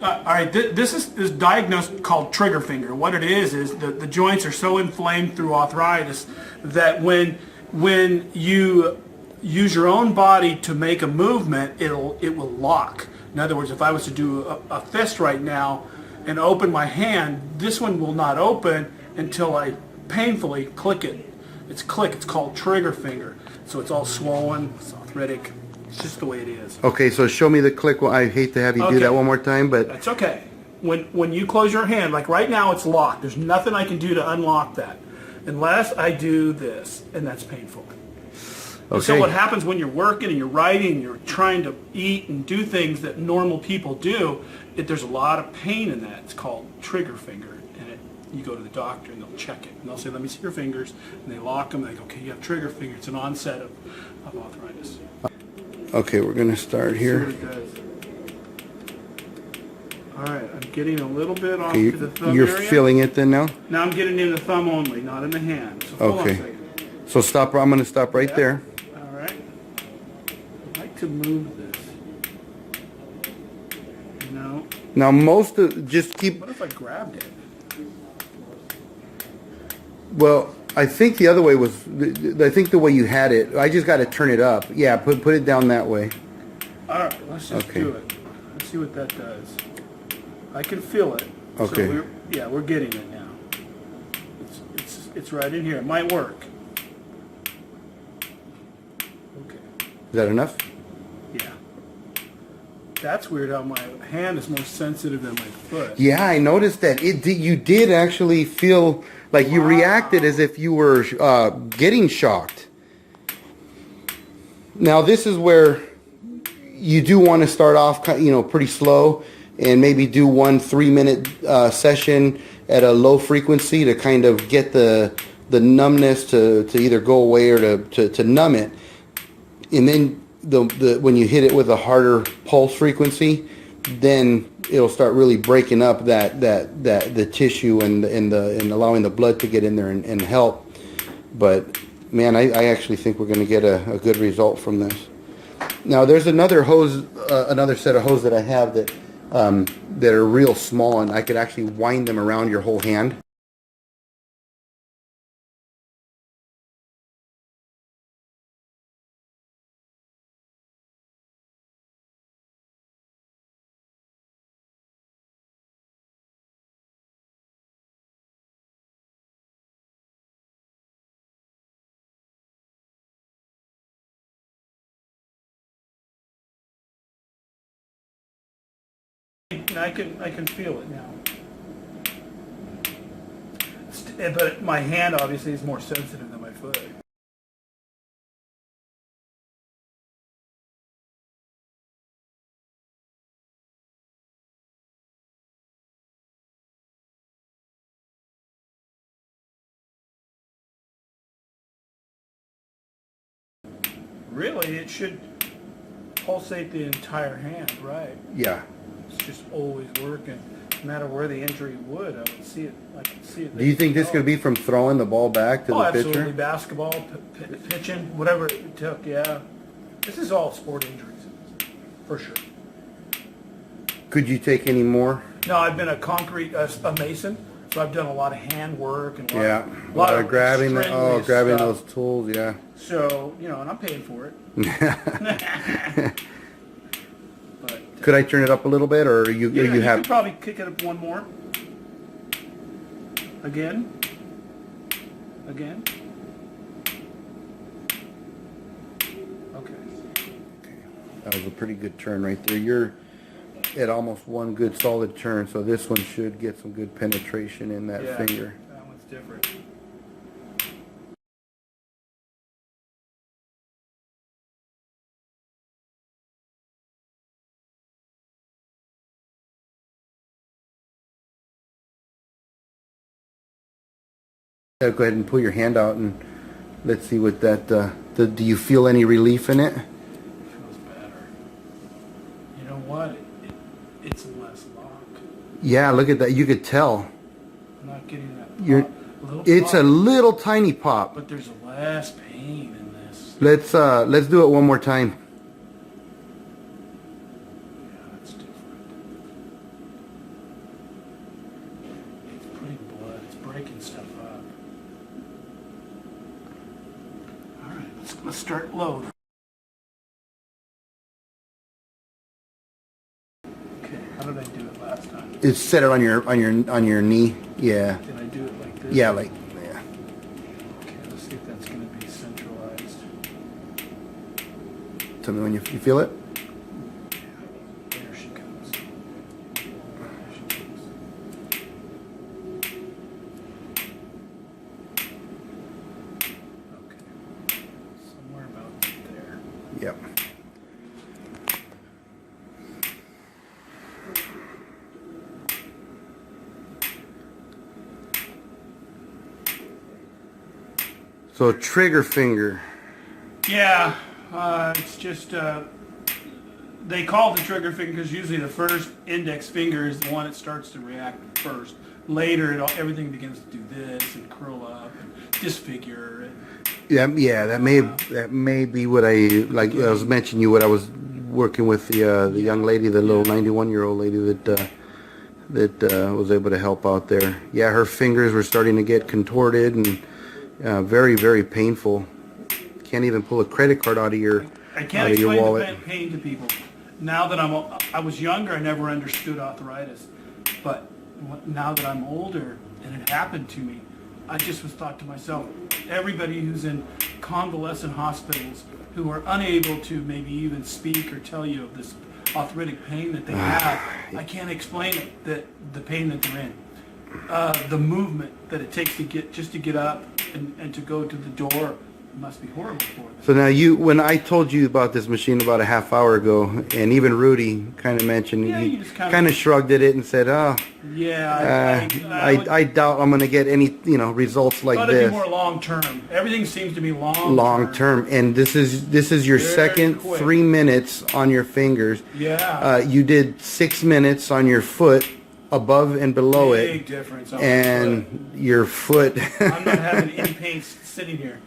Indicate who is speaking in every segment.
Speaker 1: All right, this is diagnosed called trigger finger. What it is the joints are so inflamed through arthritis that when you use your own body to make a movement, it will lock. In other words, if I was to do a fist right now and open my hand, this one will not open until I painfully click it. It's called trigger finger. So it's all swollen, it's arthritic. It's just the way it is.
Speaker 2: Okay, so show me the click. Well, I hate to have you do that one more time, but
Speaker 1: that's okay. When you close your hand, like right now it's locked. There's nothing I can do to unlock that unless I do this, and that's painful. Okay. So what happens when you're working and you're writing and you're trying to eat and do things that normal people do, there's a lot of pain in that. It's called trigger finger. And you go to the doctor and they'll check it. And they'll say, let me see your fingers. And they lock them. They go, okay, you have trigger finger. It's an onset of arthritis.
Speaker 2: Okay, we're going to start here.
Speaker 1: All right, I'm getting a little bit off to the thumb
Speaker 2: You're
Speaker 1: area.
Speaker 2: feeling it then now?
Speaker 1: Now I'm getting in the thumb only, not in the hand. So hold on a second.
Speaker 2: So stop. I'm going to stop right there.
Speaker 1: All right. I'd like to move this. No.
Speaker 2: Now just keep.
Speaker 1: What if I grabbed it?
Speaker 2: Well, I think the other way was. I think the way you had it. I just got to turn it up. Yeah, put it down that way.
Speaker 1: All right, let's just do it. Let's see what that does. I can feel it.
Speaker 2: Okay.
Speaker 1: So we're getting it now. It's right in here. It might work. Okay.
Speaker 2: Is that enough?
Speaker 1: Yeah. That's weird how my hand is more sensitive than my foot.
Speaker 2: Yeah, I noticed that. You did actually feel like you reacted as if you were getting shocked. Now this is where you do want to start off, pretty slow, and maybe do 1 3-minute session at a low frequency to kind of get the numbness to either go away or to numb it. And then when you hit it with a harder pulse frequency, then it'll start really breaking up the tissue and allowing the blood to get in there and help. But man, I actually think we're going to get a good result from this. Now there's another set of hose that I have that are real small, and I could actually wind them around your whole hand.
Speaker 1: I can feel it now. But my hand obviously is more sensitive than my foot. Really, it should pulsate the entire hand, right?
Speaker 2: Yeah.
Speaker 1: It's just always working. No matter where the injury would, I would see it. I can see it.
Speaker 2: Do you think this could be from throwing the ball back to the pitcher?
Speaker 1: Absolutely. Basketball, pitching, whatever it took. Yeah, this is all sport injuries, for sure.
Speaker 2: Could you take any more?
Speaker 1: No, I've been a mason, so I've done a lot of hand work and
Speaker 2: a lot of grabbing those tools. Yeah.
Speaker 1: So and I'm paying for it. But,
Speaker 2: could I turn it up a little bit, or you
Speaker 1: could probably kick it up one more. Again. Okay.
Speaker 2: That was a pretty good turn right there. You're at almost one good solid turn, so this one should get some good penetration in that finger.
Speaker 1: That one's different.
Speaker 2: Go ahead and pull your hand out and let's see what that. Do you feel any relief in it?
Speaker 1: It feels better. You know what? It's less lock.
Speaker 2: Yeah, look at that. You could tell.
Speaker 1: I'm not getting that.
Speaker 2: It's a little tiny pop.
Speaker 1: But there's less pain in this.
Speaker 2: Let's do it one more time.
Speaker 1: Yeah, that's different. It's breaking stuff up. All right, let's start low. Okay, how did I do it last time?
Speaker 2: It's set it on your knee. Yeah.
Speaker 1: Did I do it like this?
Speaker 2: Yeah, like yeah.
Speaker 1: Okay, let's see if that's going to be centralized.
Speaker 2: Tell me when you feel it.
Speaker 1: There she comes. There she comes. Okay. Somewhere about there.
Speaker 2: Yep. So trigger finger.
Speaker 1: Yeah, it's just they call it the trigger finger because usually the first index finger is the one that starts to react first. Later, everything begins to do this and curl up and disfigure. And,
Speaker 2: Yeah, that may be what I like. I was mentioning what I was working with the young lady, the little 91-year-old lady that was able to help out there. Yeah, her fingers were starting to get contorted and very, very painful. Can't even pull a credit card out of your
Speaker 1: I can't
Speaker 2: out of your
Speaker 1: explain
Speaker 2: wallet.
Speaker 1: the pain to people. Now that I was younger, I never understood arthritis, but now that I'm older and it happened to me, I just was thought to myself, everybody who's in convalescent hospitals who are unable to maybe even speak or tell you of this arthritic pain that they have, I can't explain it, that the pain that they're in. The movement that it takes to get up and to go to the door must be horrible for them.
Speaker 2: So now when I told you about this machine about a half hour ago, and even Rudy kind of mentioned,
Speaker 1: Yeah,
Speaker 2: he
Speaker 1: you just
Speaker 2: kind of shrugged at it and said, "Oh,
Speaker 1: Yeah,
Speaker 2: I doubt I'm going to get any results like
Speaker 1: thought it'd
Speaker 2: this
Speaker 1: be more long term. Everything seems to be
Speaker 2: long term." And this is your
Speaker 1: Very
Speaker 2: second
Speaker 1: quick.
Speaker 2: 3 minutes on your fingers.
Speaker 1: Yeah.
Speaker 2: You did 6 minutes on your foot, above and below
Speaker 1: Big
Speaker 2: it,
Speaker 1: difference on my
Speaker 2: and your foot.
Speaker 1: I'm not having any pain sitting here,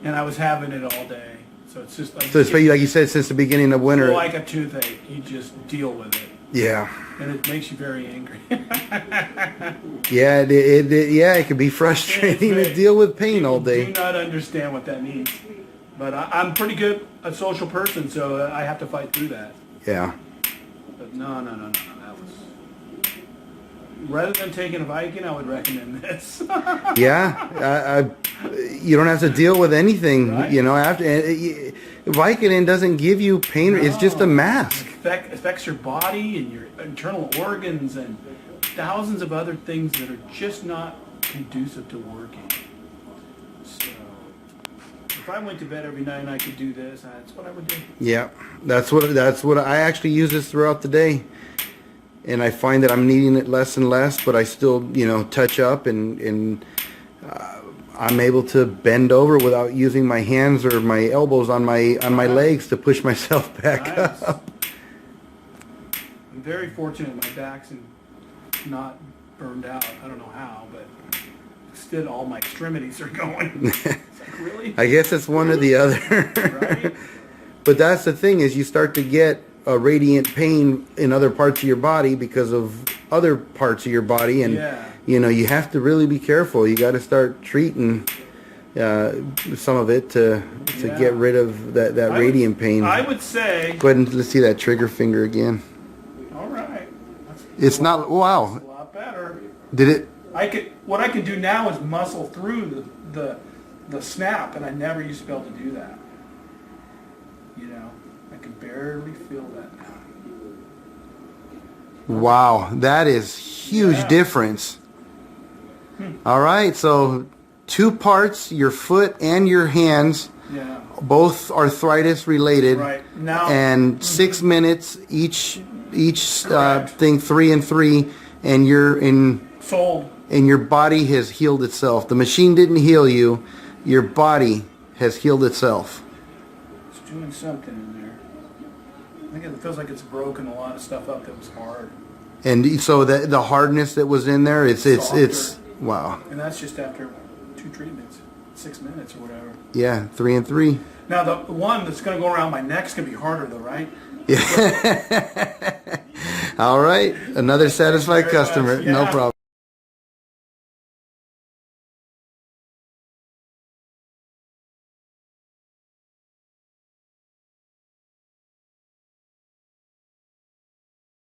Speaker 1: and I was having it all day. So it's just like
Speaker 2: So it's like you said, since the beginning of winter.
Speaker 1: like a toothache. You just deal with it,
Speaker 2: Yeah.
Speaker 1: and it makes you very angry.
Speaker 2: Yeah, it can be frustrating to deal with pain all
Speaker 1: Do
Speaker 2: day.
Speaker 1: not understand what that means, but I'm pretty good a social person, so I have to fight through that.
Speaker 2: Yeah.
Speaker 1: But no. That was rather than taking a Viking, I would recommend this.
Speaker 2: Yeah, you don't have to deal with anything,
Speaker 1: Right.
Speaker 2: After Vicodin doesn't give you pain; it's just a mask.
Speaker 1: Affects your body and your internal organs and thousands of other things that are just not conducive to working. So, if I went to bed every night and I could do this, that's what I would do.
Speaker 2: Yeah, that's what I actually use this throughout the day, and I find that I'm needing it less and less, but I still touch up and I'm able to bend over without using my hands or my elbows on my legs to push myself back
Speaker 1: Nice.
Speaker 2: up.
Speaker 1: I'm very fortunate my back's not burned out. I don't know how, but still all my extremities are going. It's like, really?
Speaker 2: I guess it's one or the other.
Speaker 1: Right?
Speaker 2: But that's the thing, is you start to get a radiant pain in other parts of your body because of other parts of your body, and
Speaker 1: Yeah.
Speaker 2: you have to really be careful. You got to start treating some of it to
Speaker 1: Yeah.
Speaker 2: get rid of that radiant pain.
Speaker 1: I would say,
Speaker 2: Go ahead and let's see that trigger finger again.
Speaker 1: all right.
Speaker 2: It's not, wow.
Speaker 1: That's a lot better.
Speaker 2: Did it?
Speaker 1: What I can do now is muscle through the snap, and I never used to be able to do that. I can barely feel that now.
Speaker 2: Wow, that is huge
Speaker 1: Yeah.
Speaker 2: difference. All right, so 2 parts, your foot and your hands,
Speaker 1: Yeah.
Speaker 2: both arthritis related.
Speaker 1: Right. Now,
Speaker 2: And 6 minutes each
Speaker 1: Correct.
Speaker 2: thing, 3 and 3, and
Speaker 1: sold.
Speaker 2: your body has healed itself. The machine didn't heal you. Your body has healed itself.
Speaker 1: It's doing something in there. I think it feels like it's broken a lot of stuff up that was hard.
Speaker 2: And so the hardness that was in there, it's
Speaker 1: Softer.
Speaker 2: wow.
Speaker 1: And that's just after 2 treatments, 6 minutes or whatever.
Speaker 2: Yeah, 3 and 3.
Speaker 1: Now the one that's going to go around my neck's going to be harder though, right?
Speaker 2: Yeah. All right, another satisfied
Speaker 1: Very much.
Speaker 2: customer. No
Speaker 1: Yeah.
Speaker 2: problem.